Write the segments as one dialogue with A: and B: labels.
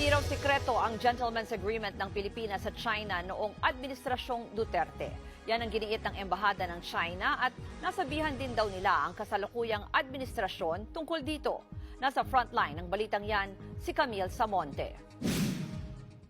A: Hindi raw sikreto ang gentleman's agreement ng Pilipinas sa China noong Administrasyong Duterte. Yan ang giniit ng Embahada ng China at nasabihan din daw nila ang kasalukuyang administrasyon tungkol dito. Nasa frontline ng balitang yan si Camille Samonte.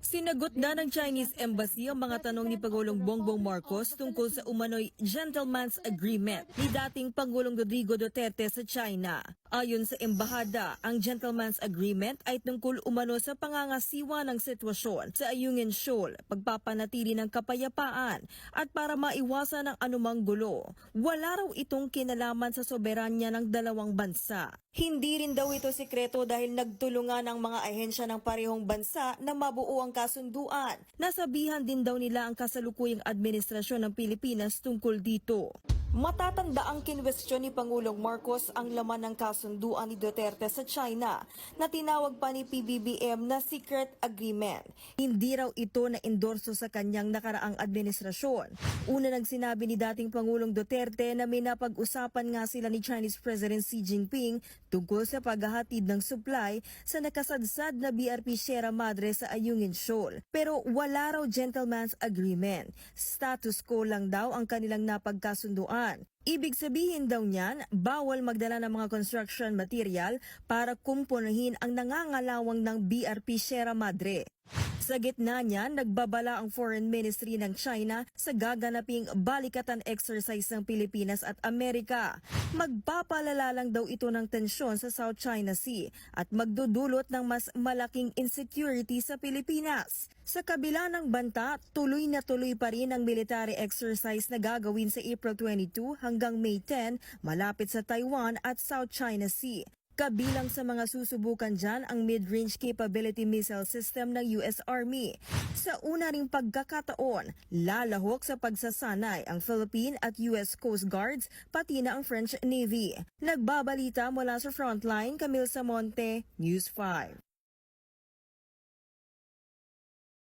B: Sinagot na ng Chinese Embassy ang mga tanong ni Pangulong Bongbong Marcos tungkol sa umano'y gentleman's agreement ni dating Pangulong Rodrigo Duterte sa China. Ayon sa embahada, ang gentleman's agreement ay tungkol umano sa pangangasiwa ng sitwasyon sa Ayungin Shoal, pagpapanatili ng kapayapaan at para maiwasan ang anumang gulo. Wala raw itong kinalaman sa soberanya ng dalawang bansa. Hindi rin daw ito sikreto dahil nagtulungan ang mga ahensya ng parehong bansa na mabuo ang kasunduan. Nasabihan din daw nila ang kasalukuyang administrasyon ng Pilipinas tungkol dito. Matatanda ang kinwestiyon ni Pangulong Marcos ang laman ng kasunduan ni Duterte sa China na tinawag pa ni PBBM na secret agreement. Hindi raw ito na-endorso sa kanyang nakaraang administrasyon. Una nang sinabi ni dating Pangulong Duterte na may napag-usapan nga sila ni Chinese President Xi Jinping tungkol sa paghahatid ng supply sa nakasadsad na BRP Sierra Madre sa Ayungin Shoal. Pero wala raw gentleman's agreement. Status quo lang daw ang kanilang napagkasunduan. Ibig sabihin daw niyan, bawal magdala ng mga construction material para kumpunahin ang nangangalawang ng BRP Sierra Madre. Sa gitna niyan, nagbabala ang Foreign Ministry ng China sa gaganaping balikatan exercise ng Pilipinas at Amerika. Magpapalala lang daw ito ng tensyon sa South China Sea at magdudulot ng mas malaking insecurity sa Pilipinas. Sa kabila ng banta, tuloy na tuloy pa rin ang military exercise na gagawin sa April 22 hanggang May 10 malapit sa Taiwan at South China Sea. Kabilang sa mga susubukan dyan ang Mid-Range Capability Missile System ng US Army. Sa una ring pagkakataon, lalahok sa pagsasanay ang Philippine at US Coast Guards pati na ang French Navy. Nagbabalita mula sa Frontline, Camille Samonte, News 5.